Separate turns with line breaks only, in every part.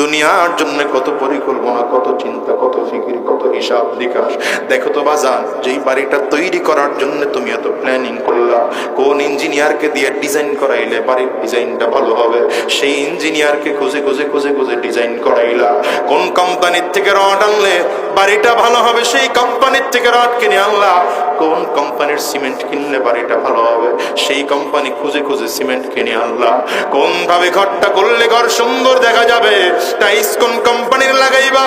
দুনিয়ার জন্য কত পরিকল্পনা, কত চিন্তা, কত ফিকির, কত হিসাব নিকাশ। দেখো তো বাজান, যেই বাড়িটা তৈরি করার জন্য তুমি এত প্ল্যানিং করলা, কোন ইঞ্জিনিয়ারকে দিয়ে ডিজাইন করাইলে বাড়ির ডিজাইনটা ভালো হবে, সেই ইঞ্জিনিয়ারকে খুঁজে খুঁজে খুঁজে খুঁজে ডিজাইন করাইলা। কোন কোম্পানির থেকে রড আনলে বাড়িটা ভালো হবে, সেই কোম্পানির থেকে রড কিনে আনলা। কোন কোম্পানির সিমেন্ট কিনলে বাড়িটা ভালো হবে, সেই কোম্পানি খুঁজে খুঁজে সিমেন্ট কিনে আনলা। কোন ভাবে ঘরটা করলে ঘর সুন্দর দেখা যাবে, টাইলস কোন কোম্পানির লাগাইবা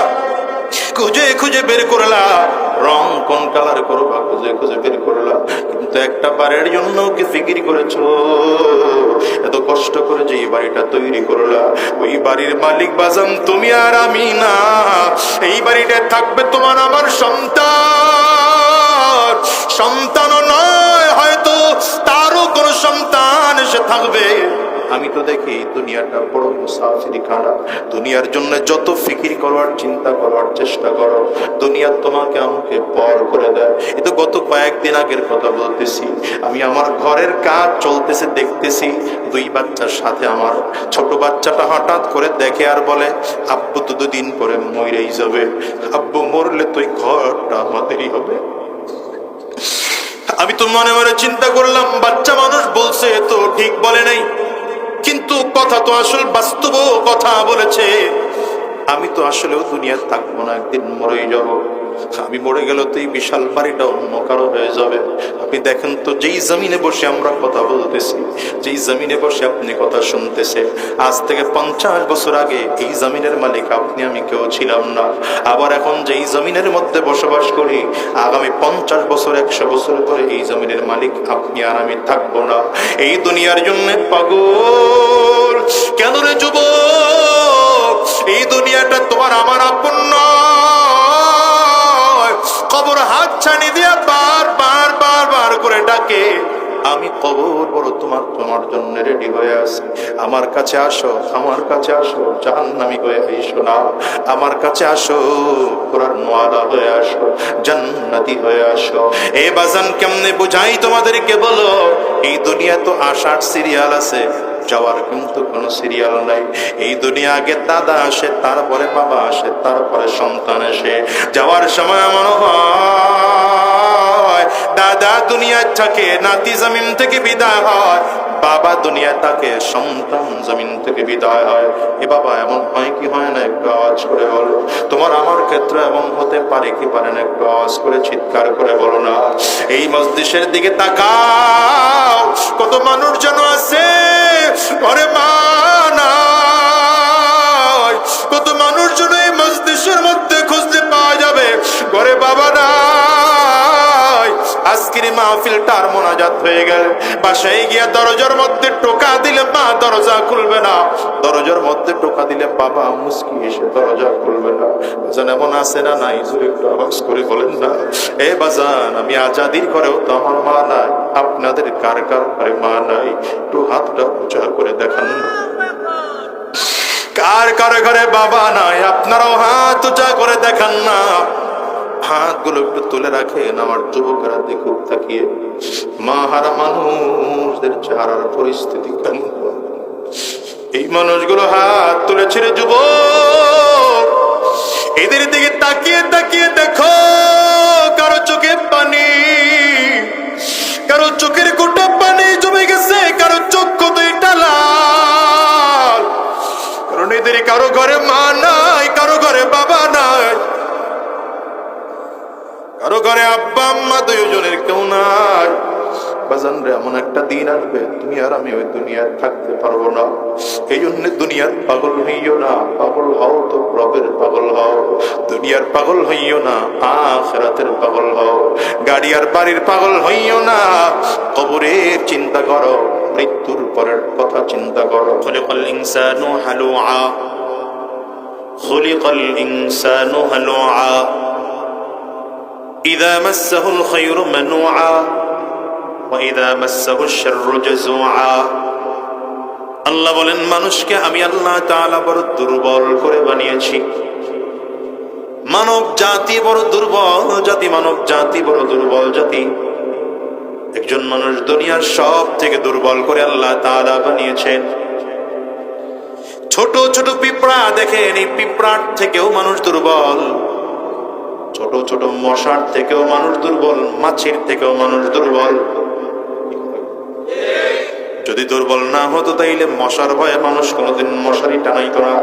খুঁজে খুঁজে বের করলা, রং কোন কালার করবা খুঁজে খুঁজে বের করলা। কিন্তু একটা বাড়ির জন্য কি ফিকির করেছো? এত কষ্ট করে যে বাড়িটা তৈরি করলা, ওই বাড়ির মালিক বাজান তুমি আর আমি না। এই বাড়িটায় থাকবে তোমার আমার সন্তান, সন্তানও নয় হয়তো তারও কোন সন্তান এসে থাকবে। আমি তো দেখি দুনিয়াটা বড় মুসাফিরখানা। দুনিয়ার জন্য যত ফিকির করার, চিন্তা করার চেষ্টা করো, দুনিয়া তোমাকে আমাকে পর করে দেয়। এ তো গত কয়েকদিন আগের কথা বলতেছি। আমি আমার ঘরের কাজ চলতেছে দেখতেছি, দুই বাচ্চার সাথে আমার ছোট বাচ্চাটা হঠাৎ করে দেখে আর বলে, আব্বু তো দুদিন পরে মরেই যাবে, আব্বু মরলে তো এই ঘরটা আমাদেরই হবে। আমি তো মনে মনে চিন্তা করলাম, বাচ্চা মানুষ বলছে তো ঠিক বলে নাই, কিন্তু কথা তো আসলে বাস্তব কথা বলেছে। আমি তো আসলেও দুনিয়া থাকবো না, একদিন মরেই যাব। আমি মরে গেল তো এই বিশাল বাড়িটা অন্য কারো হয়ে যাবে। আপনি দেখেন তো, যেই জমিনে বসে আমরা কথা বলতেছি, যেই জমিনে বসে আপনি কথা শুনতেছে, আজ থেকে 50 বছর আগে এই জমিনের মালিক আপনি আমি কেউ ছিলাম না। আবার এখন যেই জমিনের মধ্যে বসবাস করি, আগামী 50 বছর 100 বছর পরে এই জমিনের মালিক আপনি আর আমি থাকবো না। এই দুনিয়ার জন্য পাগল কেন রে যুবক? এই দুনিয়াটা তোমার আমার আপন নয়। কবর হাত ছানি দিয়া বার বার বার বার করে ডাকে, আমি কবর বড় তোমার জন্য রেডি হয়ে আছি। আমার কাছে আসো, আমার কাছে আসো, জাহান্নামী হয়ে আইসো না। আমার কাছে আসো, কোরআন ওয়ালা হয়ে আসো, জান্নাতি হয়ে আসো। এ বাজান কেমনে বুঝাই তোমাদেরকে বলো? এই দুনিয়া তো আসার সিরিয়াল আছে, যাওয়ার কিন্তু কোনো সিরিয়াল নাই। এই দুনিয়া আগে দাদা আসে, তারপরে বাবা আসে, তারপরে সন্তান আসে। যাওয়ার সময় মনে হয় দাদা দুনিয়ার থাকে, নাতি জমিন থেকে বিদায় হয়, বাবা দুনিয়া থাকে, সন্তান জমিন থেকে বিদায় হয়। এ বাবা, এমন হয় কি হয় না? একটু আওয়াজ করে বলো। তোমার আমার ক্ষেত্রে এমন হতে পারে কি পারে না? একটু আওয়াজ করে চিৎকার করে বলো না। এই মজলিসের দিকে তাকাও, কত মানুষ যেন আছে ঘরে মা নাই। কত মানুষ যেন এই মজলিসের মধ্যে খুঁজতে পাওয়া যাবে ঘরে বাবা নাই। আজকের মাহফিলটার মোনাজাত হয়ে গেল, বাসায় গিয়া দরজার মধ্যে টোকা দিলে মা দরজা খুলবে না, দরজার মধ্যে টোকা দিলে বাবা মুস্কি এসে দরজা খুলবে না। বাজান এমন আছে না নাই? জোরে একটু আওয়াজ করে বলেন না। এ বাজান, আমি আজাদির ঘরেও তো আমার মা নাই, আপনাদের কার কার ঘরে মা নাই? একটু হাতটা উঁচা করে দেখান না। কার কার ঘরে বাবা নাই? আপনারাও হাত উঁচা করে দেখান না। হাতগুলো একটু তুলে রাখেন, আমার যুবকেরা দেখুক তাকিয়ে। মা হারা মানুষদের চেহারার পরিস্থিতি কেমন। এই মানুষগুলো হাত তুলেছে রে যুবক, এদের দিকে তাকিয়ে তাকিয়ে দেখো। কারো চোখে পানি, কারো চোখের গোটা পানি জমে গেছে, কারো চক্ষু দুইটা লাল। কারণ এদের কারো ঘরে মা নাই, কারো ঘরে বাবা নাই, কারো ঘরে আব্বা আম্মা দুইজনের কেউ নাই। বাজান রে, এমন একটা দিন আসবে তুমি আর আমি ওই দুনিয়ায় থাকতে পারবো না। এই জন্য দুনিয়ার পাগল হইও না, পাগল হও তো রবের পাগল হও। দুনিয়ার পাগল হইও না, আখিরাতের পাগল হও। গাড়ি আর বাড়ির পাগল হইও না, কবরের চিন্তা করো, মৃত্যুর পরের কথা চিন্তা করো। খুলিকাল ইনসানু হালুআ, খুলিকাল ইনসানু হালুআ, ইযা মাসসাহুল খায়রু মানুআ ওয়াইদা মাসসাহুশ শাররু জাযুআ। আল্লাহ বলেন, মানুষকে আমি আল্লাহ তাআলা বড় দুর্বল করে বানিয়েছি। মানব জাতি বড় দুর্বল জাতি, মানব জাতি বড় দুর্বল জাতি। একজন মানুষ দুনিয়ার সব থেকে দুর্বল করে আল্লাহ তাআলা বানিয়েছেন। ছোট ছোট পিঁপড়া দেখেন, এই পিঁপড়ার থেকেও মানুষ দুর্বল, ছোট ছোট মশার থেকেও মানুষ দুর্বল, মাছির থেকেও মানুষ দুর্বল। যদি দুর্বল না হতো তাইলে মশার ভয়ে মানুষ কোনোদিন মশারি টানাইতো না,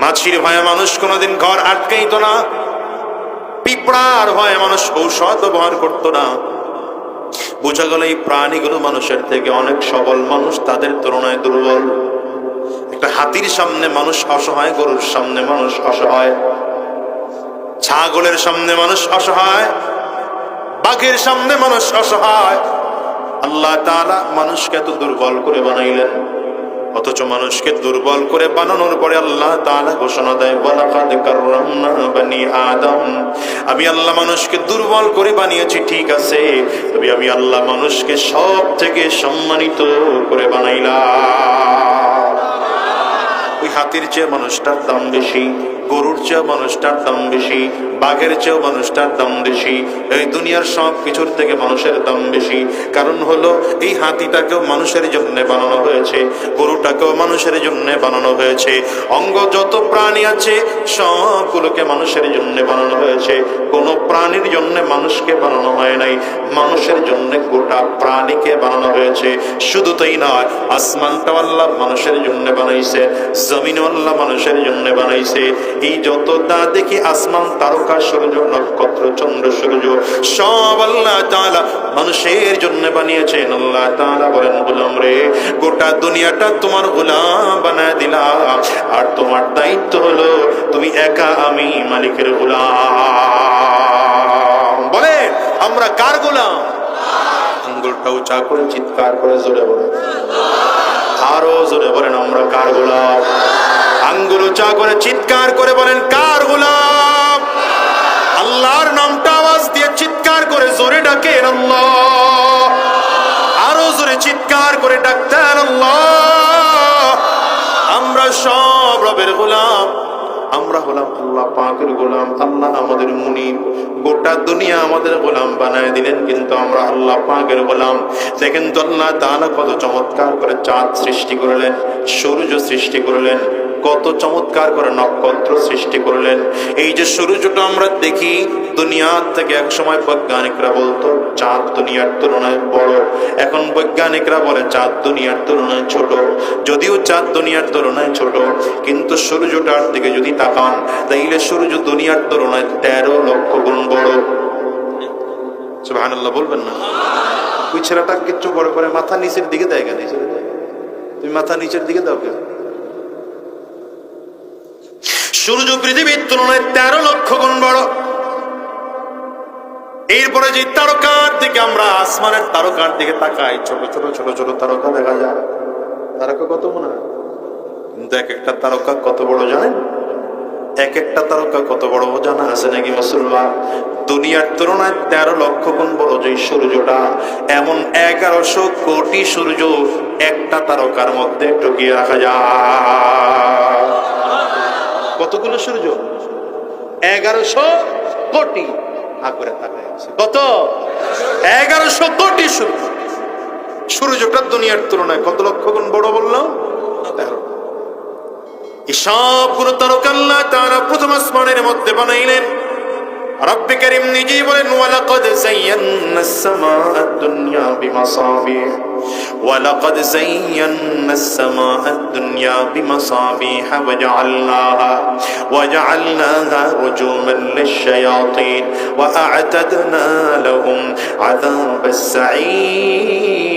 মাছির ভয়ে মানুষ কোনোদিন ঘর আটকাইতো না, পিঁপড়ার ভয়ে মানুষ ঔষধ ব্যবহার করতো না। বোঝা গেল এই প্রাণীগুলো মানুষের থেকে অনেক সবল, মানুষ তাদের তুলনায় দুর্বল। একটা হাতির সামনে মানুষ অসহায়, গরুর সামনে মানুষ অসহায়, ছাগলের সামনে মানুষ অসহায়, বাঘের সামনে মানুষ অসহায়। আল্লাহ তাআলা মানুষকে এত দুর্বল করে বানাইলেন, অথচ মানুষকে দুর্বল করে বানানোর পরে আল্লাহ তাআলা ঘোষণা দেয়, ওয়ালাকাদ কাররামনা বানি আদম, আমি আল্লাহ মানুষকে দুর্বল করে বানিয়েছি ঠিক আছে, তবে আমি আল্লাহ মানুষকে সব থেকে সম্মানিত করে বানাইলাম। ওই হাতির চেয়ে মানুষটার দাম বেশি, গরুর চেয়ে মানুষটার দাম বেশি, বাঘের চেয়েও মানুষটার দাম বেশি, এই দুনিয়ার সব কিছুর থেকে মানুষের দাম বেশি। কারণ হলো এই হাতিটাকেও মানুষের জন্য বানানো হয়েছে, গরুটাকেও মানুষের জন্য বানানো হয়েছে, অঙ্গ যত প্রাণী আছে সবগুলোকে মানুষের জন্য বানানো হয়েছে। কোনো প্রাণীর জন্য মানুষকে বানানো হয় নাই, মানুষের জন্য গোটা প্রাণীকে বানানো হয়েছে। শুধু তাই নয়, আসমানটাও আল্লাহ মানুষের জন্য বানাইছে, জমিনও আল্লাহ মানুষের জন্য বানাইছে। এই যত তা দেখি আসমান, তারকা, সূর্য, নক্ষত্র, চন্দ্র, সূর্য সব আল্লাহ তাআলা মানুষের জন্য বানিয়েছেন। আল্লাহ তাআলা বলেন, গোলাম রে, গোটা দুনিয়াটা তোমার গোলাম বানায় দিলাম, আর তোমার দায়িত্ব হলো তুমি একা আমি মালিকের গোলাম। বলেন আমরা কার গোলাম? আঙ্গুলটা উঁচা করে চিৎকার করে জোরে বলেন, আরো জোরে বলেন, আমরা কার গোলাম? আঙ্গুল উঁচা করে চিৎকার করে বলেন, কার গোলাম? আল্লাহর নামটা আওয়াজ দিয়ে চিৎকার করে জোরে ডাকেন আল্লাহ, আরো জোরে চিৎকার করে ডাকতেন আল্লাহ। আমরা সব রবের গোলাম, আমরা হলাম আল্লাহ পাকের গোলাম। আল্লাহ আমাদের মুনিব, গোটা দুনিয়া আমাদের গোলাম বানায় দিলেন, কিন্তু আমরা আল্লাহ পাকের গোলাম। দেখেন তো আল্লাহ তাআলা কত চমৎকার করে চাঁদ সৃষ্টি করলেন, সূর্য সৃষ্টি করলেন, কত চমৎকার করে নক্ষত্র সৃষ্টি করলেন। এই যে সূর্যটা আমরা দেখি, দুনিয়ার থেকে এক সময় বৈজ্ঞানিকরা বলতো চাঁদ দুনিয়ার তুলনায় বড়, এখন বৈজ্ঞানিকরা বলে চাঁদ দুনিয়ার তুলনায় ছোট। যদিও চাঁদ দুনিয়ার তুলনায় ছোট, কিন্তু সূর্যটার দিকে যদি তাকান তাইলে সূর্য দুনিয়ার তুলনায় 13 লক্ষ গুণ বড়। সুবহানাল্লাহ বলবেন না? ওই ছেলেটা কিচ্ছু বড় করে মাথা নিচের দিকে দেয় কেন? তুমি মাথা নিচের দিকে দাও কেন? সূর্য পৃথিবীর তুলনায় 13 লক্ষ গুণ বড়। এরপরে যে তারকার দিকে আমরা আসমানের তারকার দিকে তাকাই, ছোট ছোট ছোট ছোট তারকা দেখা যায়। তারকা কত মনে হয়? কিন্তু এক একটা তারকা কত বড় জানেন? এক একটা তারকা কত বড় জানা আছে নাকি মুসলমান? দুনিয়ার তুলনায় 13 লক্ষ গুণ বড় যে সূর্যটা, এমন 1100 কোটি সূর্য একটা তারকার মধ্যে ঢুকিয়ে রাখা যায়। কতগুলো সূর্য? 1100 কোটি। আকরে তাকায় আছে কত? 1100 কোটি সূর্য। সূর্যটা দুনিয়ার তুলনায় কত লক্ষ গুণ বড় বললাম? 13। এই সবগুলো তারকা আল্লাহ তাআলা প্রথম আসমানের মধ্যে বানাইলেন। রব্বে কারীম নিজেই বলেন, ওয়ালাকাদ যায়্যানাস সামাআদ দুনিয়া বিমাসাবিহ, ওয়ালাকাদ যায়্যানাস সামাআদ দুনিয়া বিমাসাবিহ ওয়াজআলনাহা রুজুমান লিশ-শায়াতিন ওয়া আ'তাদনা লাহুম আযাবাস সাঈর।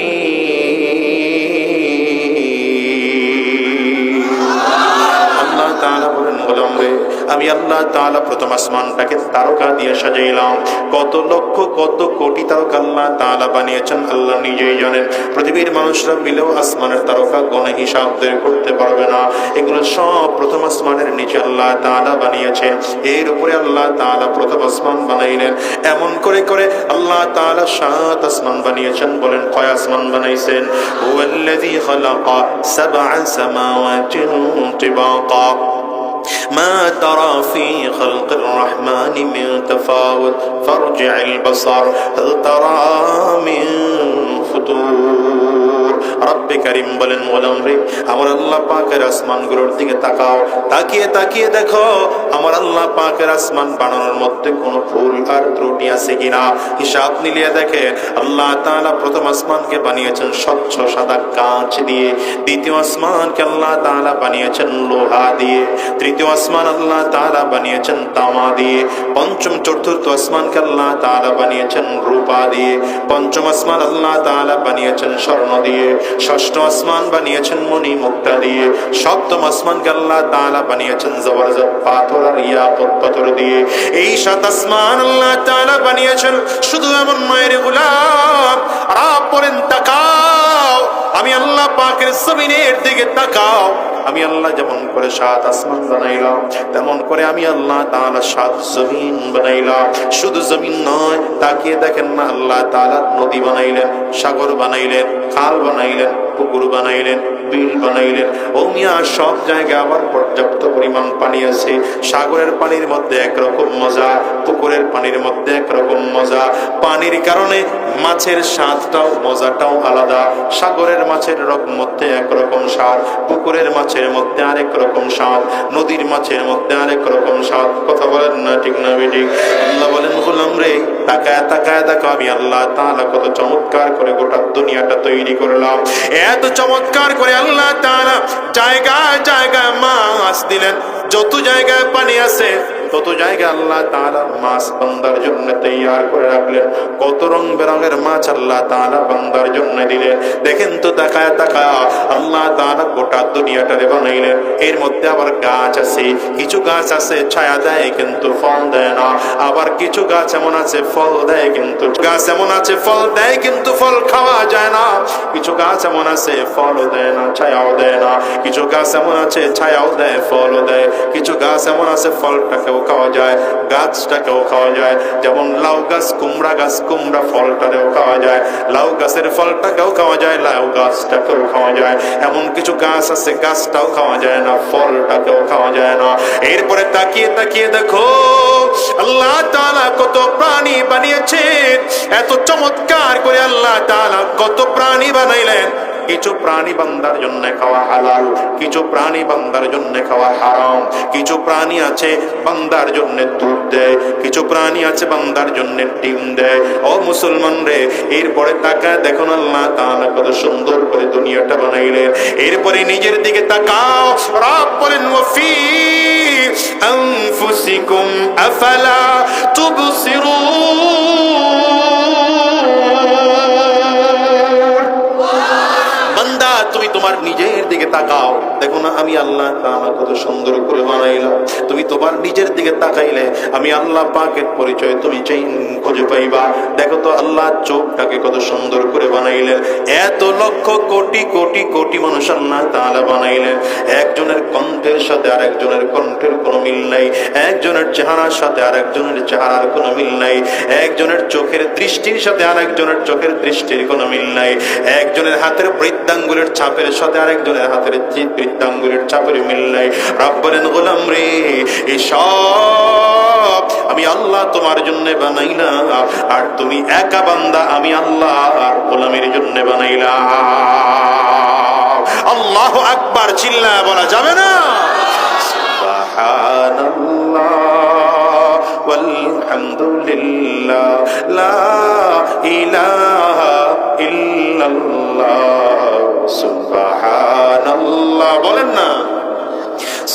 আল্লাহ তাআলা বলেন, গোলাম রে, আমি আল্লাহ তাআলা প্রথম আসমানটাকে তারকা দিয়ে সাজাইলাম। কত লক্ষ কত কোটি তারকা আল্লাহ তাআলা বানিয়েছেন আল্লাহ নিজেই জানেন। পৃথিবীর মানুষরা মিলেও আসমানের তারকা গণে হিসাব বের করতে পারবে না। এগুলো সব প্রথম আসমানের নিচে আল্লাহ তাআলা বানিয়েছেন। এর উপরে আল্লাহ তাআলা প্রথম আসমান বানাইলেন। এমন করে করে আল্লাহ তাআলা 7 আসমান বানিয়েছেন। বলেন কয় আসমান বানাইছেন? হুয়াল্লাযী খালাকা 7 সামাওয়াতিন তিবাকা ما ترى في خلق الرحمن من تفاوت فارجع البصر هل ترى من ফুতুর। রব্বে কারীম বলেন ওয়ালামরি আমার আল্লাহ পাকের আসমানগুলোর দিকে তাকাও, তাকিয়ে তাকিয়ে দেখো আমার আল্লাহ পাকের আসমান বানানোর মধ্যে কোনো ভুল আর ত্রুটি আছে কিনা। হিসাব মিলিয়ে দেখে আল্লাহ তাআলা প্রথম আসমানকে বানিয়েছেন স্বচ্ছ সাদা কাঁচ দিয়ে, দ্বিতীয় আসমানকে আল্লাহ তাআলা বানিয়েছেন লোহা দিয়ে, তৃতীয় আসমান আল্লাহ তাআলা বানিয়েছেন তামা দিয়ে, পঞ্চম চতুর্থ আসমানকে আল্লাহ তাআলা বানিয়েছেন রূপা দিয়ে, পঞ্চম আসমান আল্লাহ তাআলা বানিয়েছেন স্বর্ণ দিয়ে, ষষ্ঠ আসমান বানিয়েছেন মণি মুক্তা দিয়ে, সপ্তম আসমানকে আল্লাহ তাআলা বানিয়েছেন জবরদস্ত পাথর আর ইয়াকুত পাথর দিয়ে। এই সাত আসমান আল্লাহ তাআলা বানিয়েছেন। শুধু এমন মায়ের গোলাম আর পরেন তাকাও আমি আল্লাহ পাকের জমিনের দিকে তাকাও, আমি আল্লাহ যেমন করে সাত আসমান বানাইলাম তেমন করে আমি আল্লাহ তাআলা সাত জমিন বানাইলাম। শুধু জমিন নয়, তাকিয়ে দেখেন না আল্লাহ তাআলা নদী বানাইলেন, সাগর বানাইলেন, খাল বানাইলেন, পুকুর বানাইলেন, বিল বানাইলেন। ও মিয়া সব জায়গায় আবার পর্যাপ্ত পরিমাণ পানি আছে। সাগরের পানির মধ্যে একরকম মজা, পুকুরের পানির মধ্যে একরকম মজা। পানির কারণে মাছের স্বাদটাও মজাটাও আলাদা। সাগরের মাছের মধ্যে একরকম স্বাদ, পুকুরের মাছের মধ্যে আরেক রকম স্বাদ, নদীর মাছের মধ্যে আরেক রকম স্বাদ। কথা বলেন না ঠিক না বেঠিক? আল্লাহ বলেন গোলাম রে তাকায় তাকায় দেখো আমি আল্লাহ তাআলা কত চমৎকার করে গোটা দুনিয়াটা তৈরি করলাম। এত চমৎকার করে আল্লাহ তাআলা জায়গায় জায়গায় মাছ দিলেন। যত জায়গায় পানি আছে তত জায়গায় আল্লাহ তাআলা মাছ বান্দার জন্য তৈয়ার করে রাখলেন। কত রং বেরঙের মাছ আল্লাহ তাআলা বান্দার জন্য দিলেন। দেখেন তো তাকায় তাকায় আল্লাহ তাআলা গোটা দুনিয়াটারে বানাইলেন। এর মধ্যে আবার গাছ আছে, কিছু গাছ আছে ছায়া দেয় কিন্তু ফল দেয় না। আবার কিছু গাছ এমন আছে ফল দেয় কিন্তু গাছ এমন আছে ফল দেয় কিন্তু ফল খাওয়া যায় না। কিছু গাছ এমন আছে ফলও দেয় না, ছায়াও দেয় না। কিছু গাছ এমন আছে ছায়াও দেয় ফলও দেয়। কিছু গাছ এমন আছে ফলটাকেও খাওয়া যায়, গাছটাকেও খাওয়া যায়। যেমন লাউ গাছ, কুমড়া গাছ, কুমড়া ফলটাকেও খাওয়া যায়, লাউ গাছের ফলটাকেও খাওয়া যায়, লাউ গাছটাকেও খাওয়া যায়। এমন কিছু গাছ আছে গাছটাও খাওয়া যায় না, ফলটাকেও খাওয়া যায় না। এরপরে তাকিয়ে তাকিয়ে দেখো আল্লাহ তাআলা কত প্রাণী বানিয়েছেন। এত চমৎকার করে আল্লাহ তাআলা কত প্রাণী বানাইলেন। কিছু প্রাণী বান্দার জন্য খাওয়া হালাল, কিছু প্রাণী বান্দার জন্য খাওয়া হারাম। কিছু প্রাণী আছে বান্দার জন্য দুধ দেয়, কিছু প্রাণী আছে বান্দার জন্য ডিম দেয়। ও মুসলমান রে, এরপরে তাকায় দেখুন আল্লাহ তাআলা কত সুন্দর করে দুনিয়াটা বানাইলেন। এরপরে নিজের দিকে তাকাও, রব বলেন ওয়াফি আনফুসিকুম আফালা তুবসিরুন। বান্দা তুমি তোমার নিজের দিকে তাকাও, দেখো না আমি আল্লাহ তাআলা কত সুন্দর করে বানাইলাম। তুমি তোমার নিজের দিকে তাকাইলে আমি আল্লাহ পাকের পরিচয় তুমি খুঁজে পাইবা। দেখো তো আল্লাহ চোখটাকে কত সুন্দর করে বানাইলেন। এত লক্ষ কোটি কোটি কোটি মানুষ আল্লাহ তাআলা বানাইলেন। একজনের কণ্ঠের সাথে আরেকজনের কণ্ঠের কোনো মিল নাই, একজনের চেহারার সাথে আরেকজনের চেহারার কোনো মিল নাই, একজনের চোখের দৃষ্টির সাথে আরেকজনের চোখের দৃষ্টির কোনো মিল নাই, একজনের হাতের বৃদ্ধাঙ্গুলের ছাপের সাথে আরেকজনের হাতের বৃদ্ধাঙ্গুলের ছাপের মিল নাই। রব বলেন গোলাম রে এসব আমি আল্লাহ তোমার জন্য বানাইলাম, আর তুমি একা বান্দা আমি আল্লাহ আর গোলামের জন্য বানাইলাম। আল্লাহু আকবার চিল্লায়া বলা যাবে না? সুবহানাল্লাহ ওয়ালহামদুলিল্লাহ লা ইলাহা ইল্লাল্লাহ সুবহানাল্লাহ বলেন না?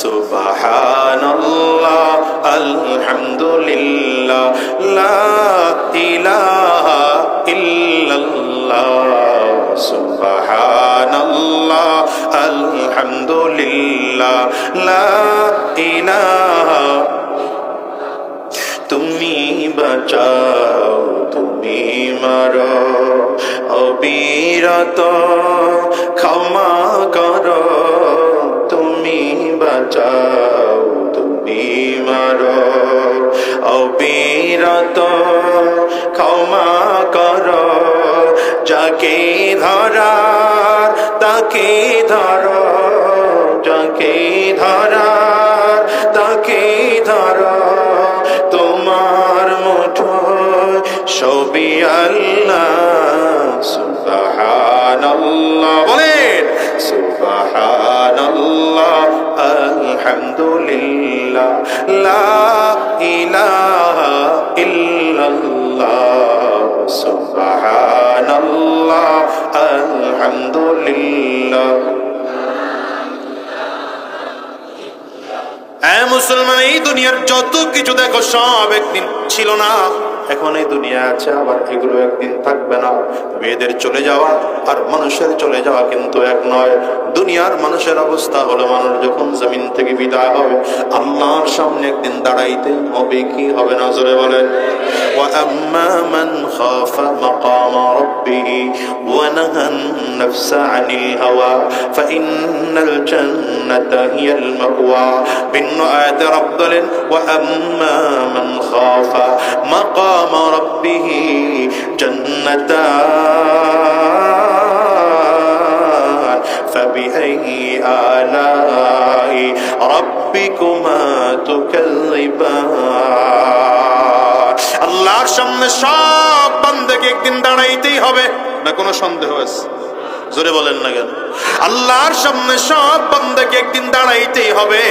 সুবহানাল্লাহ আলহামদুলিল্লাহ লা ইলাহা ইল্লাল্লাহ সুবহানাল্লাহ আলহামদুলিল্লাহ লা ইলাহা। তুমি বাঁচাও তুমি মারো অবিরত ক্ষমা করো, তুমি বাঁচাও তুমি মারো অবিরত ক্ষমা করো। যাকে ধরার তাকে ধরো, যাকে ধরার ছবি আল্লাহ সুবহানাল্লাহ বলেন সুবহানাল্লাহ আলহামদুলিল্লাহ লা ইলাহা ইল্লাল্লাহ সুবহানাল্লাহ আলহামদুলিল্লাহ। মুসলমান, এই দুনিয়ার যত কিছু দেখো সব একদিন ছিল না, এখন এই দুনিয়া আছে, আবার এগুলো একদিন থাকবে না। মেয়েদের চলে যাওয়া আর মানুষের চলে যাওয়া কিন্তু এক নয়। দুনিয়ার মানুষের অবস্থা হলো, মানুষ যখন জমিন থেকে বিদায় হবে আল্লাহর সামনে একদিন দাঁড়াইতে হবে, কি হবে না জোরে বলেন? ওয়া আম্মা মান খাফা মাকাম রাব্বিহি ওয়া নাহান নাফসা আনিল হাওয়া ফাইন্নাল জান্নাতা হিয়াল মাওয়া। ভিন্ন আয়াতে রব বলেন ওয়া আম্মা মান খাফা মাকাম রাব্বিহি জান্নাতান ফাবিআইয়ি আলাই রাব্বিকুমা তুকাযযিবান। আল্লাহর সামনে সব বান্দাকে একদিন দাঁড়াইতেই হবে, না কোনো সন্দেহ আছে? জোরে বলেন না কেন? আল্লাহর সামনে সব বান্দাকে একদিন দাঁড়াইতেই হবে।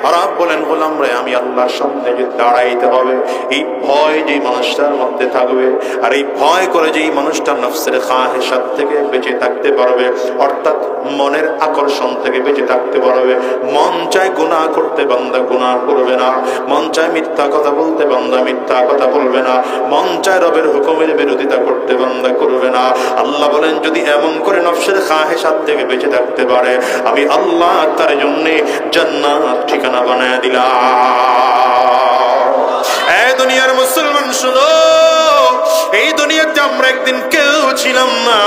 আরব বলেন গোলাম রে, আমি আল্লাহর সামনে যে দাঁড়াইতে হবে, এই ভয় যেই মানুষটার মধ্যে থাকবে, আর এই ভয় করে যেই মানুষটা নফসের খাহেসাত থেকে বেঁচে থাকতে পারবে, অর্থাৎ মনের আকর্ষণ থেকে বেঁচে থাকতে পারবে। মন চায় গুনাহ করতে, বান্দা গুনাহ করবে না। মন চায় মিথ্যা কথা বলতে, বান্দা মিথ্যা কথা বলবে না। মন চায় রবের হুকুমের বিরোধিতা করতে, বান্দা করবে না। আল্লাহ বলেন যদি এমন করে নফসের খাহেসাত থেকে বেঁচে থাকতে পারে, আমি আল্লাহ তার জন্য জান্নাত ঠিকানা বানায় দিলাম। এই দুনিয়ার মুসলমান শুনো, এই দুনিয়াতে আমরা একদিন কেউ ছিলাম না,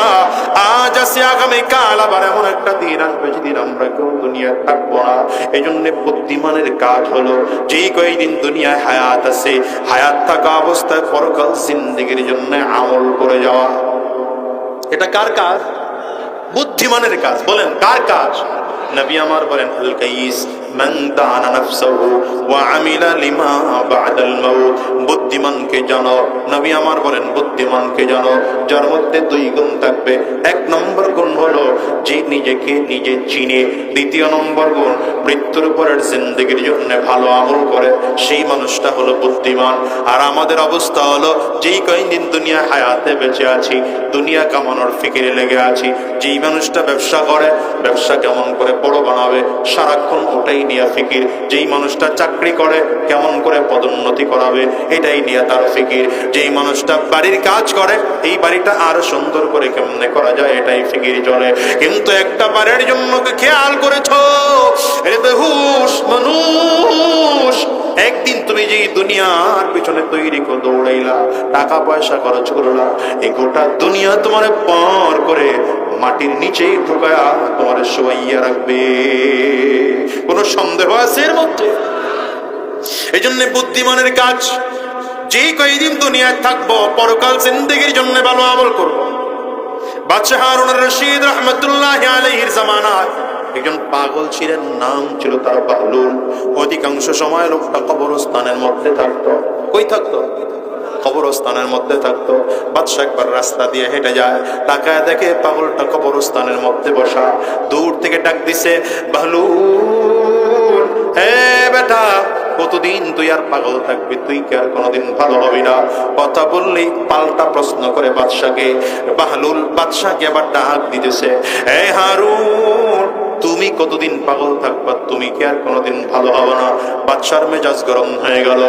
আজ আছে আগামী কাল আবার এমন একটা দিন আসবে যেদিন আমরা কেউ দুনিয়া থাকবো না। এই জন্য বুদ্ধিমানের কাজ হলো যেই কয়েকদিন দুনিয়ায় হায়াত আছে, হায়াত থাকা অবস্থায় পরকাল জিন্দেগির জন্য আমল করে যাওয়া। এটা কার কাজ? বুদ্ধিমানের কাজ। বলেন কার কাজ? নবী আমার বলেন আল কাইস মান দানা নাফসাহু ওয়া আমিলা লিমা বাদাল মাউত। বুদ্ধিমানকে জানো, নবী আমার বলেন বুদ্ধিমানকে জানো যার মধ্যে দুই গুণ থাকবে। এক নম্বর গুণ হলো যে নিজেকে নিজে চিনে, দ্বিতীয় নম্বর গুণ মৃত্যুর পরের জিন্দেগির জন্য ভালো আমল করে, সেই মানুষটা হলো বুদ্ধিমান। আর আমাদের অবস্থা হলো যেই কয়েকদিন দুনিয়া হায়াতে বেঁচে আছি, দুনিয়া কামানোর ফিকিরে লেগে আছি। যেই মানুষটা ব্যবসা করে, ব্যবসা কেমন করে বড় বানাবে, সারাক্ষণ ওটাই নিয়ে ফিকির। যেই মানুষটা চাকরি করে কেমন করে পদোন্নতি করাবে, এটাই নিয়ে তার ফিকির। যেই মানুষটা বাড়ির কাজ করে, এই বাড়িটা আরো সুন্দর করে কেমনে করা যায়, এটাই ফিকির চলে। কিন্তু একটা বাড়ির জন্য খেয়াল করেছো এ বেহুশ মানুষ, একদিন তুমি যে দুনিয়ার পিছনে তৈরি করে দৌড়াইলা, টাকা পয়সা খরচ করলা, এই গোটা দুনিয়া তোমার পর করে মাটির নিচেই ঢুকায়া তোমার শোয়াইয়া রাখবে। কোন সন্দেহ আছে এর মধ্যে? এই জন্য বুদ্ধিমানের কাজ, যেই কয়েকদিন দুনিয়ায় থাকবো পরকাল জিন্দেগির জন্য ভালো আমল করব। বাদশাহ হারুন রশিদ রহমতুল্লাহ আলাইহির জামানায় একজন পাগল ছিলেন, নাম ছিল তার বাহলুল। অধিকাংশ সময় লোকটা কবরস্থানের মধ্যে থাকতো। কই থাকতো? কবরস্থানের মধ্যে থাকতো। বাদশা একবার রাস্তা দিয়ে হেঁটে যায়, তাকায় দেখে পাগলটা কবরস্থানের মধ্যে বসা। দূর থেকে ডাক দিছে, বাহলুল, হে বেটা, কতদিন তুই আর পাগল থাকবি? তুই কি আর কোনোদিন ভালো হবি না? কথা বললেই পাল্টা প্রশ্ন করে বাদশাকে। বাহলুল বাদশাকে আবার ডাক দিতেছে, হে হারুন, তুমি কতদিন পাগল থাকবা? তুমি কি আর কোনোদিন ভালো হবে না? বাদশার মেজাজ গরম হয়ে গেল,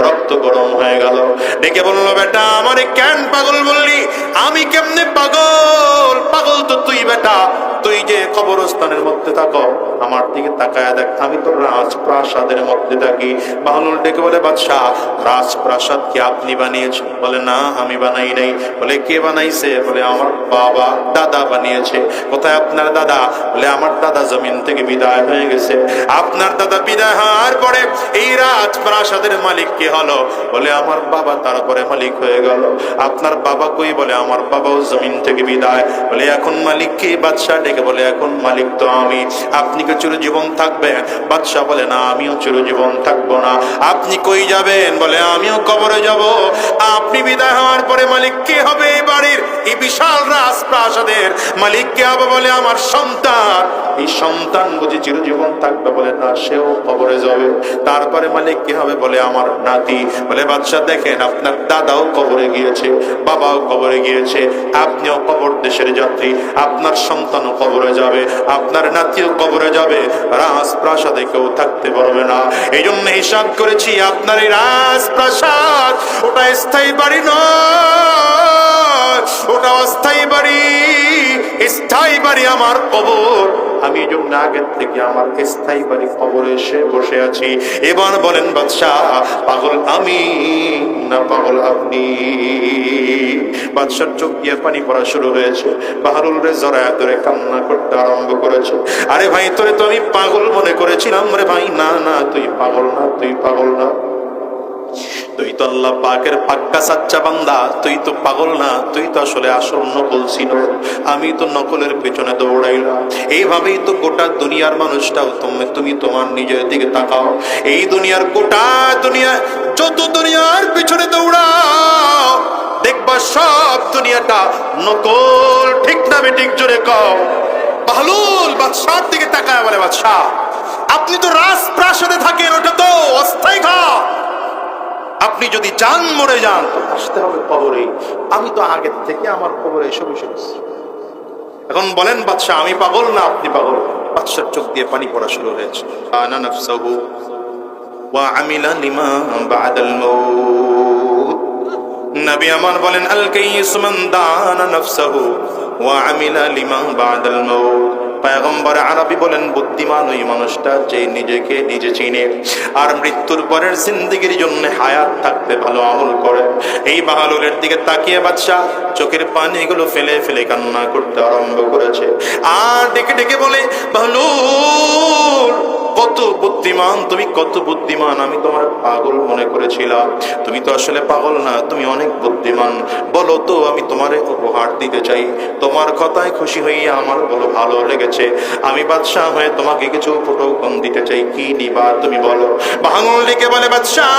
রক্ত গরম হয়ে গেল। ডেকে বললো, বেটা, আমারে কেন পাগল বললি? আমি কেমনে পাগল? পাগল তো তুই বেটা, তুই যে কবরস্থানের মধ্যে থাকো, আমার দিকে তাকায় দেখ, আমি তো রাজপ্রাসাদের মধ্যে থাকি। বাহলুল ডেকে বলে, বাদশাহ, রাজপ্রাসাদ কি আপনি বানিয়েছেন? বলে, না, আমি বানাই নাই। বলে, কে বানাইছে? বলে, আমার বাবা দাদা বানিয়েছে। কোথায় আপনার দাদা? বলে, আমার দাদা জমিন থেকে বিদায় হয়ে গেছে। আপনার দাদা বিদায় হওয়ার পরে এই এই রাজপ্রাসাদের মালিক কে হলো? বলে আমার বাবা, তারপরে মালিক হয়ে গেল। আপনার বাবা কই? বলে আমার বাবাও জমিন থেকে বিদায়। বলে এখন মালিক কে? বাদশাহ ডেকে বলে এখন মালিক তো আমি। আপনি কি চিরজীবন থাকবেন? বাদশাহ বলে না, আমিও চিরজীবন থাকবো না। আপনি কই যাবেন? বলে আমিও কবরে যাব। আপনি বিদায় হওয়ার পরে মালিক কে হবে? এই বাড়ির, এই বিশাল রাজপ্রাসাদের মালিক কে হবে? বলে আমার সন্তান। এই সন্তান বুঝি চিরজীবন থাকবে? বলে না, সেও কবরে যাবে। তারপরে মালিক কে হবে? বলে আমার নাতি। বলে বাদশাহ দেখেন, আপনার দাদাও কবরে গিয়েছে, বাবাও কবরে গিয়েছে, আপনিও কবর দেশের যাত্রী, আপনার সন্তানও কবরে যাবে, আপনার নাতিও কবরে যাবে, রাজপ্রাসাদে কেউ থাকতে পারবে না। এই জন্য হিসাব করেছি, আপনার এই রাজপ্রাসাদ ওটা স্থায়ী বাড়ি নয়, ওটা অস্থায়ী বাড়ি। স্থায়ী বাড়ি আমার কবর। আমি এই জন্য আগের থেকে আমার স্থায়ী বাড়ি কবরে এসে বসে আছি। এবার বলেন বাদশাহ, পাগল আমি না পাগল আপনি? বাদশার চোখ দিয়ে পানি পড়া শুরু হয়েছে। বাহারুল রে জড়ায় ধরে কান্না করতে আরম্ভ করেছে। আরে ভাই, তোরে তো আমি পাগল মনে করেছিলাম রে ভাই। না না, তুই পাগল না, তুই পাগল না, তুই তো আল্লাহ পাকের পাক্কা সাচ্চা বান্দা। তুই তো পাগল না, তুই তো আসলে আসল নকল ছিল। আমি তো নকলের পেছনে দৌড়াইলাম। এইভাবেই তো গোটা দুনিয়ার মানুষটাও, তুমি তোমার নিজের দিকে তাকাও। এই দুনিয়ার গোটা দুনিয়া, যত দুনিয়ার পিছনে দৌড়াও, দেখবা সব দুনিয়াটা নকল। ঠিক না বেঠিক? জোরে কও। বাহলুল বাদশার দিকে তাকায় বলে, বাদশাহ আপনি তো রাজপ্রাসাদে থাকেন, ওটা তো অস্থায়ী ঘর। আপনি যদি যান, মরে যান, আসতে হবে কবরে। আমি তো আগের থেকে আমার কবরে এসে বসে গেছি। এখন বলেন বাদশাহ, আমি পাগল না আপনি পাগল? বাদশার চোখ দিয়ে পানি পড়া শুরু হয়েছে। আনা নাফসাহু ওয়া আমিলা লিমা বাদাল মাউত। নবী আমার বলেন, আল কাইয়িস মান দানা নাফসাহু ওয়া আমিলা লিমা বাদাল মাউত। পয়গম্বর আরবি বলেন, বুদ্ধিমান ওই মানুষটা যে নিজেকে নিজে চিনে আর মৃত্যুর পরের জিন্দেগির জন্য হায়াত থাকতে ভালো আমল করে। এই বাহালুলের দিকে তাকিয়ে বাদশাহ চোখের পানিগুলো ফেলে ফেলে কান্না করতে আরম্ভ করেছে। আর ডেকে ডেকে বলে, বাহলুল কত বুদ্ধিমান তুমি, কত বুদ্ধিমান। আমি তোমার পাগল মনে করেছিলাম, তুমি তো আসলে পাগল না, তুমি অনেক বুদ্ধিমান। বলো তো, আমি তোমারে উপহার দিতে চাই। তোমার কথায় খুশি হইয়া আমার বলো ভালো লেগেছে। আমি বাদশাহ হয়ে তোমাকে কিছু উপঢৌকন দিতে চাই। কি নিবা তুমি বলো? বাহালুল ডেকে বলে, বাদশাহ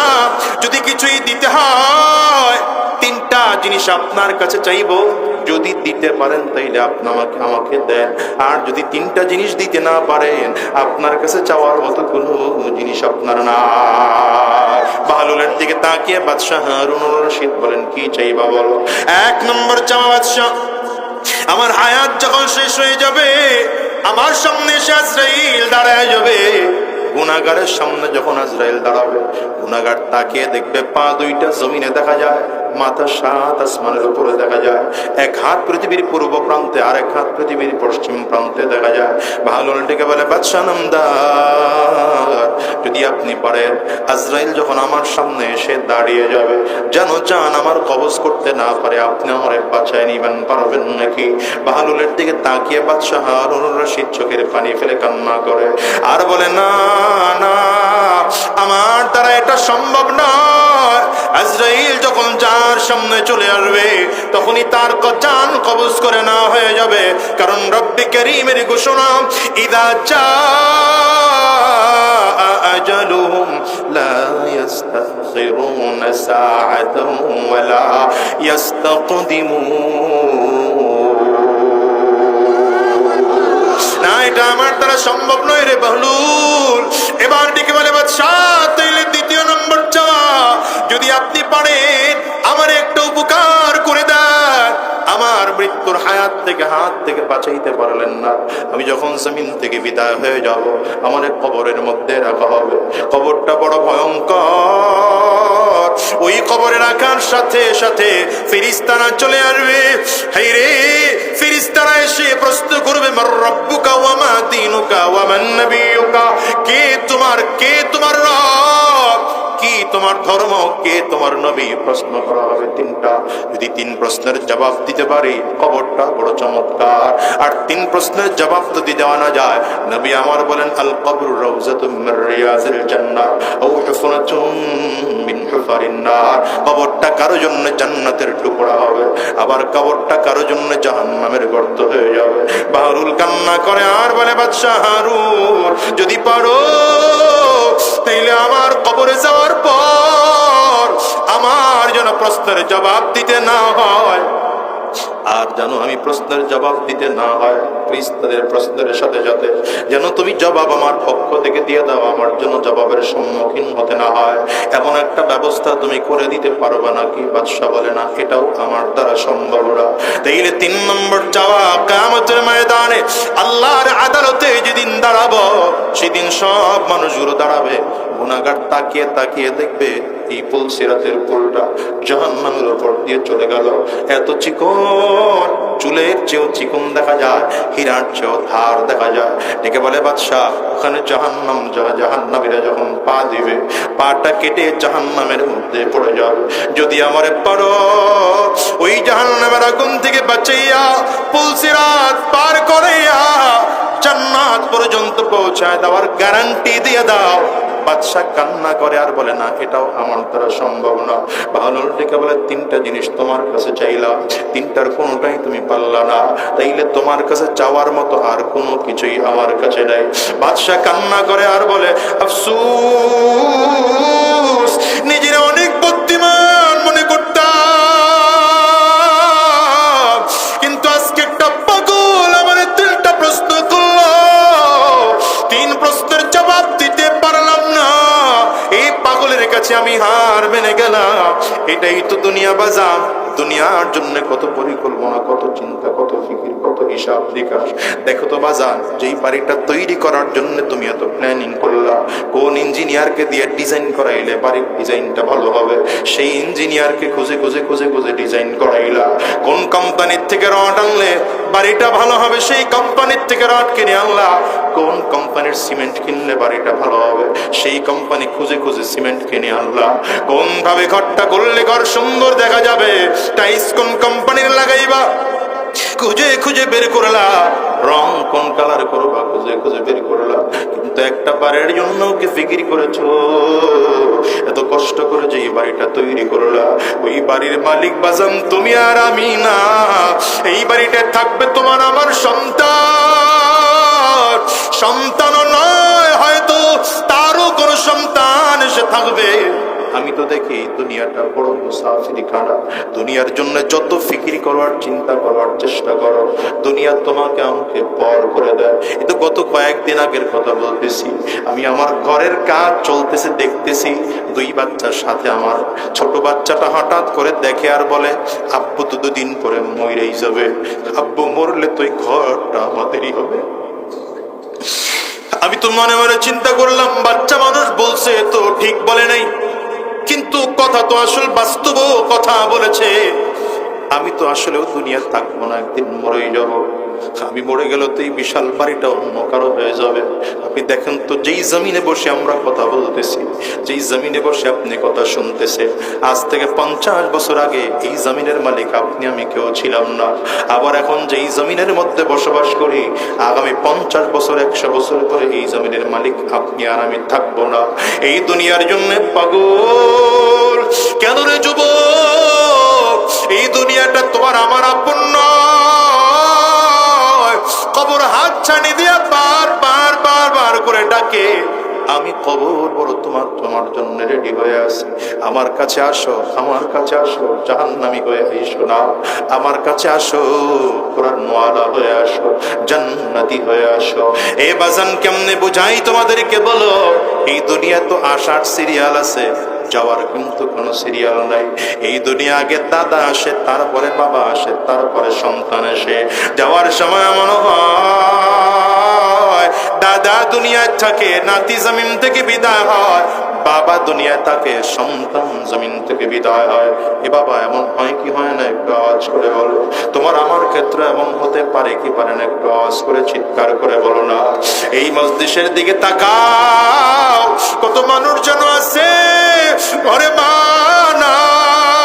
যদি কিছুই দিতে হয়, তিনটা জিনিস আপনার কাছে চাইবো। যদি দিতে পারেন তাইলে আপনি আমাকে দেন, আর যদি তিনটা জিনিস দিতে না পারেন, আপনার কাছে চাওয়ার মতো কোনো জিনিস আপনার না। বাহলুলের দিকে তাকিয়ে বাদশাহ হারুনুর রশিদ বলেন, কি চাইবা বলো? এক নম্বর চাওয়া, বাদশাহ আমার হায়াত যখন শেষ হয়ে যাবে, আমার সামনে এসে আজরাইল দাঁড়ায় যাবে। গুনাহগারের সামনে যখন আজরাইল দাঁড়াবে, গুনাহগার তাকিয়ে দেখবে পা দুইটা জমিনে দেখা যায়, মাথা সাত আসমানের উপরে দেখা যায়, এক হাত পৃথিবীর পূর্ব প্রান্তে, আর এক হাত পৃথিবীর পশ্চিম প্রান্তে দেখা যায়। বাহলুল ডেকে বলে, বাদশাহ নামদার, যদি আপনি পারেন, আজরাইল যখন আমার সামনে এসে দাঁড়িয়ে যাবে, যেন জান আমার কবজ করতে না পারে, আপনি আমার বাঁচায় নিবেন, পারবেন নাকি? বাহলুলের দিকে তাকিয়ে বাদশাহ হারুনুর রশিদ চোখের পানি ফেলে কান্না করে আর বলে, না না, আমার দ্বারা এটা সম্ভব নয়। আজরাইল যখন যার সামনে চলে আসবে, তখনই তার জান কবজ করে না হয়ে যাবে। কারণ রব্বি কারীমের ঘোষণা, ইদা জাআ আজালুহুম লা ইস্তাখিরুনা সাআতান ওয়া লা ইস্তাকদিমুন। না, এটা আমার দ্বারা সম্ভব নয় রে বাহলুল। এবার ডেকে বলে, বাদশাহ তাইলে দ্বিতীয় নম্বর চাওয়া, যদি আপনি পারেন আমার একটা উপকার করে দেন। আমার মৃত্যুর হায়াত থেকে হাত থেকে বাঁচাইতে পারলেন না, আমি যখন জমিন থেকে বিদায় হয়ে যাব, আমার কবরের মধ্যে রাখা হবে। কবরটা বড় ভয়ঙ্কর। ওই কবরে রাখার সাথে সাথে ফেরেশতারা চলে আসবে। হায় রে, ফেরেশতারা এসে প্রশ্ন করবে, মার রব্বুকা ওয়া মা দীনুকা ওয়া মান নবিয়ুকা। কে তোমার রব, কি তোমার ধর্ম, কে তোমার নবী, প্রশ্ন করা হবে তিনটা। যদি তিন প্রশ্নের জবাব দিতে পারি, কবরটা বড় চমৎকার। আর তিন প্রশ্নের জবাব যদি দেওয়া না যায়, নবী আমার বলেন, আল কবরু রাউযাতুম মির রিয়াজিল জান্নাহ আও হুফরাতুম মিন হুফারিন নার। কবরটা কারো জন্য জান্নাতের টুকরা হবে, আবার কবরটা কারো জন্য জাহান্নামের গর্ত হয়ে যাবে। বাহরুল কান্না করে আর বলে, বাদশাহ হারুন, যদি পারো তাইলে আমার কবরে যাওয়ার পর আমার যেন প্রশ্নের জবাব দিতে না হয়, আর জানো আমি প্রশ্নের জবাব দিতে না হয়, প্লিজ তাদের প্রশ্নের সাথে সাথে যেন তুমি জবাব আমার পক্ষ থেকে দিয়ে দাও, আমার জন্য জবাবের সম্মুখীন হতে না হয়। এমন একটা ব্যবস্থা তুমি করে দিতে পারবে নাকি? বাদশা বলে, না, এটাও আমার দ্বারা সম্ভব না। তাইলে তিন নম্বর চাওয়া, কিয়ামতের ময়দানে আল্লাহর আদালতে যেদিন দাঁড়াবো, সেদিন সব মানুষগুলো দাঁড়াবে, গুনাহগার তাকিয়ে তাকিয়ে দেখবে এই পুল সিরাতের পুলটা জাহান্নামের উপর দিয়ে চলে গেল। এত চিকন, চুলের চেয়েও চিকন দেখা যায়, হীরার চেয়েও ধার দেখা যায়। ডেকে বলে, বাদশাহ, ওখানে জাহান্নামীরা যখন পা দিবে, পাটা কেটে জাহান্নামের মধ্যে পড়ে যাবে। যদি আমারে পারো ওই জাহান্নামের আগুন থেকে বাঁচাইয়া পুল সিরাত পার করাইয়া জান্নাত পর্যন্ত পৌঁছায় দেওয়ার গ্যারান্টি দিয়ে দাও। বাদশা কান্না করে আর বলে, না, এটাও আমার দ্বারা সম্ভব না। বাহলুল ডেকে বলে, তিনটা জিনিস তোমার কাছে চাইলাম, তিনটার কোনোটাই তুমি পারলা না, তাইলে তোমার কাছে চাওয়ার মতো আর কোনো কিছুই আমার কাছে নাই। বাদশা কান্না করে আর বলে, আফসোস, নিজের অনেক বুদ্ধিমান মনে করতাম, কিন্তু আজকে একটা পাগল আমার তিনটা প্রশ্ন করলো, তিন প্রশ্নের জবাব দিতে পারলাম না, এই পাগলের কাছে আমি হার মেনে গেলাম। এটাই তো দুনিয়া বাজার। দুনিয়ার জন্য কত পরিকল্পনা, কত চিন্তা, কত ফিকির, কত হিসাব নিকাশ। দেখো তো বাজার, যেই বাড়িটা তৈরি করার জন্য তুমি এত প্ল্যানিং করলা, কোন ইঞ্জিনিয়ারকে দিয়ে ডিজাইন করাইলে বাড়ির ডিজাইনটা ভালো হবে, সেই ইঞ্জিনিয়ারকে খুঁজে খুঁজে খুঁজে খুঁজে ডিজাইন করাইলা। কোন কোম্পানির থেকে রড আনলে বাড়িটা ভালো হবে, সেই কোম্পানির থেকে রড কিনে আনলা। কোন কোম্পানির সিমেন্ট কিনলে বাড়িটা ভালো হবে, সেই কোম্পানি খুঁজে খুঁজে সিমেন্ট কিনে আনলা। কোন ভাবে ঘরটা করলে ঘর সুন্দর দেখা যাবে, টাইলস কোন কোম্পানির লাগাইবা, খুঁজে খুঁজে বের করলা। রং কোন কালার করবা, খুঁজে খুঁজে বের করলা। কিন্তু একটা বাড়ির জন্য কি ফিকির করেছো? এত কষ্ট করে যে এই বাড়িটা তৈরি করলা, ওই বাড়ির মালিক বাজান তুমি আর আমি না। এই বাড়িটা থাকবে তোমার আমার সন্তান, সন্তানও নয়, হয়তো তারও কোনো সন্তান এসে থাকবে। আমি তো দেখি দুনিয়াটা বড় মুসাফিরি খানা। দুনিয়ার জন্য যত ফিকির করার, চিন্তা করার চেষ্টা করো, দুনিয়া তোমাকে আমাকে পর করে দেয়। কিন্তু গত কয়েকদিন আগের কথা বলতেছি, আমি আমার ঘরের কাজ চলতেছে দেখতেছি, দুই বাচ্চার সাথে আমার ছোট বাচ্চাটা হঠাৎ করে দেখে আর বলে, আব্বু তো দুদিন পরে মরেই যাবে, আব্বু মরলে তো এই ঘরটা আমাদেরই হবে। আমি তো মনে মনে চিন্তা করলাম, বাচ্চা মানুষ বলছে তো ঠিক বলে নাই, কিন্তু কথা তো আসল বাস্তব কথা বলেছে। আমি তো আসলেও দুনিয়া থাকবো না, একদিন মরেই যাব। আমি মরে গেল তো এই বিশাল বাড়িটা অন্য কারো হয়ে যাবে। আপনি দেখেন তো, যেই জমিনে বসে আমরা কথা বলতেছি, যেই জমিনে বসে আপনি কথা শুনতেছে, আজ থেকে 50 বছর আগে এই জমিনের মালিক আপনি আমি কেউ ছিলাম না। আবার এখন যেই জমিনের মধ্যে বসবাস করি, আগামী 50 বছর 100 বছর পরে এই জমিনের মালিক আপনি আর আমি থাকবো না। এই দুনিয়ার জন্য পাগল কেন রে যুবক? এই দুনিয়াটা তোমার আমার আপন নয়। কবর হাত ছানি দিয়া বার বার বার বার করে ডাকে, আমি কবর বড় তোমার জন্য রেডি হয়ে আছি। আমার কাছে আসো, আমার কাছে আসো, জাহান্নামী হয়ে এসো না, আমার কাছে আসো, কোরআন ওয়ালা হয়ে আসো, জান্নাতি হয়ে আসো। এ বাজান কেমনে বুঝাই তোমাদেরকে বলো? এই দুনিয়া তো আসার সিরিয়াল আছে, যাওয়ার কিন্তু কোনো সিরিয়াল নাই। এই দুনিয়া আগে দাদা আসে, তারপরে বাবা আসে, তারপরে সন্তান আসে। যাওয়ার সময় মনে হয় দাদা দুনিয়ায় থাকে, নাতি জমিন থেকে বিদায় হয়, বাবা দুনিয়ায় থাকে, সন্তান জমিন থেকে বিদায় হয়। এ বাবা, এমন হয় কি হয় না? একটু আওয়াজ করে বলো। তোমার আমার ক্ষেত্রে এমন হতে পারে কি পারে না? একটু আওয়াজ করে চিৎকার করে বলো না। এই মজলিসের দিকে তাকাও, কত মানুষ যেন আছে ঘরে মা নাই,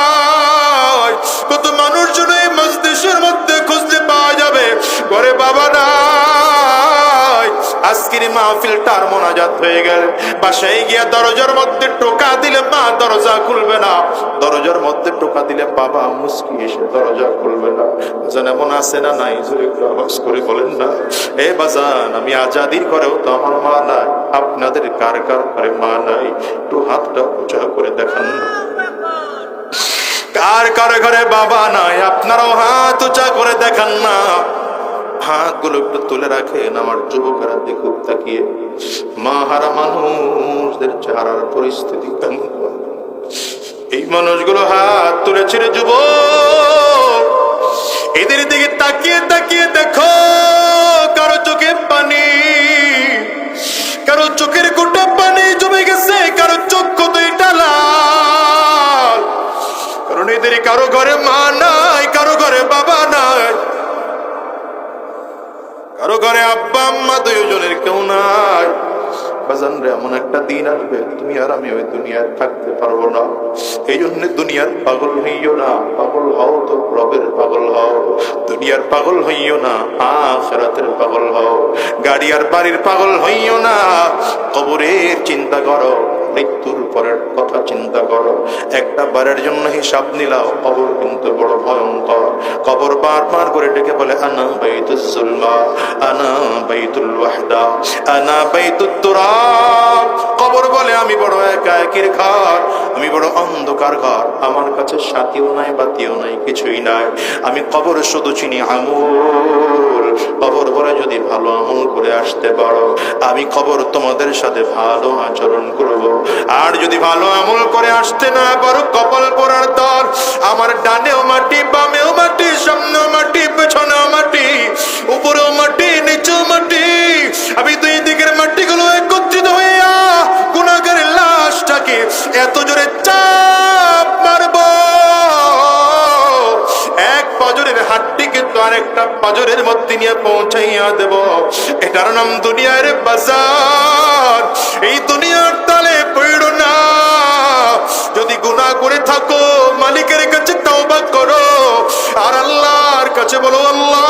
কত মানুষজন এই মজলিসের মধ্যে খুঁজতে পাওয়া যাবে, ঘরে বাবা নাই। আজকের মাহফিলটার মোনাজাত হয়ে গেল, বাসায় গিয়া দরজার মধ্যে টোকা দিলে মা দরজা খুলবে না, দরজার মধ্যে টোকা দিলে বাবা মুস্কি এসে দরজা খুলবে না। বাজান এমন আছে না নাই? জোরে একটু আওয়াজ করে বলেন না। এ বাজান, আমি আজাদির ঘরেও তো আমার মা নাই, আপনাদের কার কার ঘরে মা নাই? একটু হাতটা উঁচা করে দেখান না। কার কার ঘরে বাবা নাই? আপনারাও হাত উঁচা করে দেখান না। হাতগুলো একটু তুলে রাখেন, আমার যুবকেরা দেখুক তাকিয়ে মা হারা মানুষদের চেহারার পরিস্থিতি কেমন। এই মানুষগুলো হাত তুলেছে রে যুবক, এদের দিকে তাকিয়ে তাকিয়ে দেখো, কারো চোখে পানি, কারো চোখের কোটা পানি জমে গেছে, কারো চক্ষু দুইটা লাল। কারণ এদের কারো ঘরে মা নাই, কারো ঘরে বাবা নাই, কারো ঘরে আব্বা আম্মা দুইজনের কেউ নাই। বাজান রে, এমন একটা দিন আসবে তুমি আর আমি ওই দুনিয়ায় থাকতে পারবো না। এই জন্য দুনিয়ার পাগল হইও না, পাগল হও তো রবের পাগল হও। দুনিয়ার পাগল হইও না, আখিরাতের পাগল হও। গাড়ি আর বাড়ির পাগল হইও না, কবরের চিন্তা করো, মৃত্যুর পরের কথা চিন্তা করো। একটা বারের জন্য হিসাব নিলাও, কবর কিন্তু বড় ভয়ঙ্কর। কবর বারবার করে ডেকে বলে আনা বাইতুজ জুলমা, আনা বাইতুল ওয়াহদা, আনা বাইতুত তুরাব। কবর বলে আমি বড় একাকির ঘর, আমি বড় অন্ধকার ঘর, আমার কাছে সাথীও নাই বাতিও নাই কিছুই নাই। আমি কবর শুধু চিনি আমল। কবর বলে যদি ভালো আমল করে আসতে পারো, আমি কবর তোমাদের সাথে ভালো আচরণ করব। আর যদি ভালো আমল করে আসতে না পারো, কপাল পরার দর। আমার ডানেও মাটি, বামেও মাটি, সামনেও মাটি, পেছনেও মাটি, উপরেও মাটি, নিচেও মাটি। আমি দুই দিকের মাটিগুলো একত্রিত হইয়া গুনাহগারের লাশটাকে এত জোরে চাপ মারব, এক পাজরের হাড্ডি কিন্তু আরেকটা পাজরের মধ্যে নিয়ে পৌঁছাইয়া দেব। এটার নাম দুনিয়ার বাজার। এই দুনিয়ার তালে পড়ো না। যদি গুনাহ করে থাকো, মালিকের কাছে তওবা করো, আর আল্লাহর কাছে বলো, আল্লাহ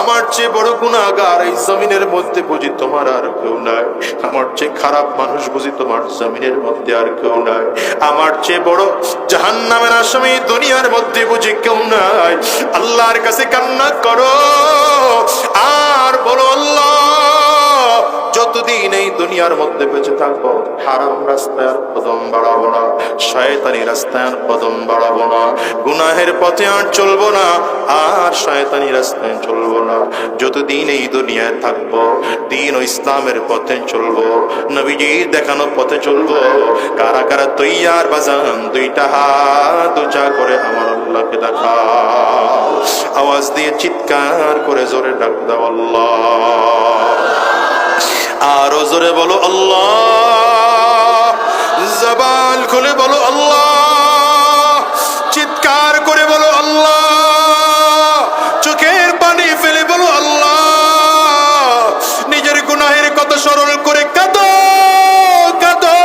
আমার চেয়ে বড় গুনাহগার এই জমিনের মধ্যে বুঝি তোমার আর কেউ নাই। আমার চেয়ে খারাপ মানুষ বুঝি তোমার জমিনের মধ্যে আর কেউ নাই। আমার চেয়ে বড় জাহান্নামের আসামি দুনিয়ার মধ্যে বুঝি কেউ নাই। আল্লাহর কাছে কান্না করো আর বলো, আল্লাহ যতদিন এই দুনিয়ার মধ্যে বেঁচে থাকবো, হারাম রাস্তায় আর কদম বাড়াবো না, শয়তানি রাস্তায় আর কদম বাড়াবো না, গুনাহের পথে আর চলবো না, আর শয়তানি রাস্তায় চলবো না। যতদিন এই দুনিয়ায় থাকবো, দিন ও ইসলামের পথে চলবো, নবীজির দেখানো পথে চলবো। কারা কারা তৈয়ার বাজান? দুইটা হাত উঁচা করে আমার আল্লাহকে দেখাও। আওয়াজ দিয়ে চিৎকার করে জোরে ডাক দাও, আল্লাহ। আরো জোরে বলো আল্লাহ। জবান খুলে বলো আল্লাহ। চিৎকার করে বলো আল্লাহ। চোখের পানি ফেলে বলো আল্লাহ। নিজের গুনাহের কথা স্মরণ করে কাঁদো কাঁদো,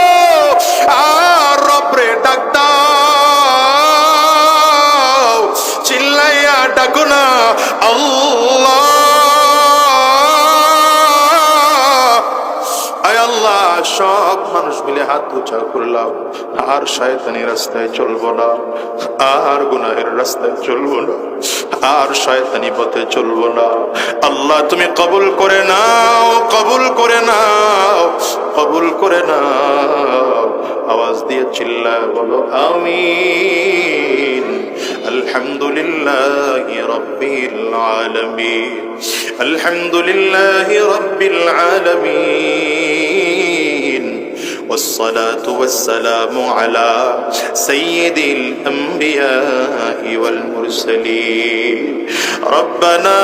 আর রবরে ডাক দাও। চিল্লাইয়া ডাকো না আল্লাহ। সব মানুষ মিলে হাত উঁচা করলাম, আর শয়তানি রাস্তায় চলবো না, আর গুনাহের রাস্তায় চলবো না, আর শয়তানি পথে চলবো না। আল্লাহ তুমি কবুল করে নাও, কবুল করে নাও, কবুল করে নাও। আওয়াজ দিয়ে চিল্লায় বলো আমিন। আলহামদুলিল্লাহি রাব্বিল আলামিন, আলহামদুলিল্লাহি রাব্বিল আলামিন। والصلاة والسلام على سيد الأنبياء والمرسلين. ربنا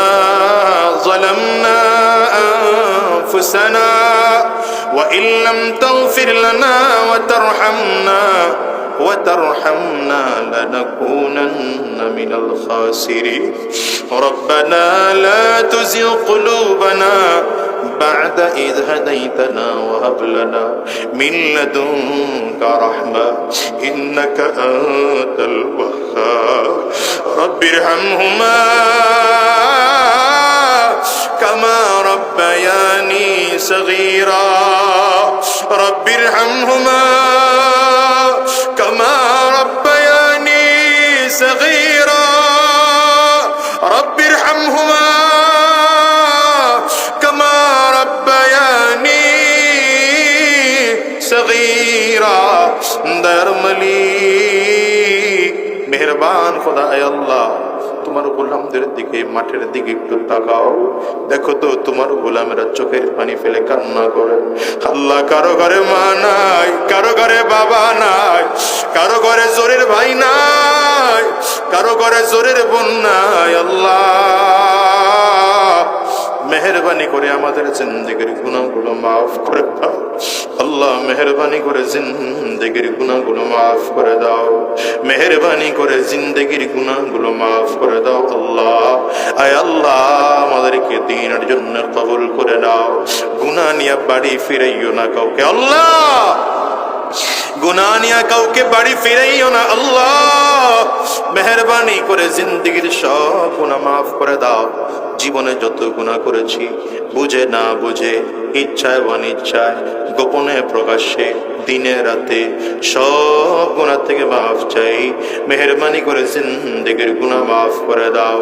ظلمنا أنفسنا وإن لم تغفر لنا وترحمنا لنكونن من الخاسرين. ربنا لا تزغ قلوبنا بعد إذ هديتنا وهب لنا من لدنك رحمة إنك أنت الوهاب رب ارحمهما كما ربياني صغيرا رب ارحمهما كما ربياني صغيرا رب ارحمهما كما ربياني صغيرا দয়ার মালিক মেহেরবান খোদা আয় আল্লাহ তোমার গোলামদের দিকে মাঠের দিকে একটু তাকাও দেখো তো তোমার গোলামেরা চোখের পানি ফেলে কান্না করে আল্লাহ কারো ঘরে মা নাই কারো ঘরে বাবা নাই কারো ঘরে জোরের ভাই নাই কারো ঘরে জোরের বোন নাই আল্লাহ মেহেরবানি করে আমাদের জিন্দেগির গুনাহগুলো মাফ করে দাও আল্লাহ মেহেরবানি করে জিন্দেগির গুনাহগুলো মাফ করে দাও মেহেরবানি করে জিন্দেগির গুনাহগুলো মাফ করে দাও আল্লাহ আয় আল্লাহ আমাদেরকে দ্বীনের জন্য কবুল করে নাও গুনাহ নিয়ে বাড়ি ফিরাইও না কাউকে আল্লাহ গুনাহ নিয়ে কাউকে বাড়ি ফিরাইও না আল্লাহ মেহেরবানি করে জিন্দেগির সব গুনাহ মাফ করে দাও জীবনে যত গুনাহ করেছি বুঝে না বুঝে ইচ্ছায় অনিচ্ছায় গোপনে প্রকাশ্যে দিনে রাতে সব গুনাহ থেকে মাফ চাই মেহেরবানি করে জিন্দেগির গুনাহ মাফ করে দাও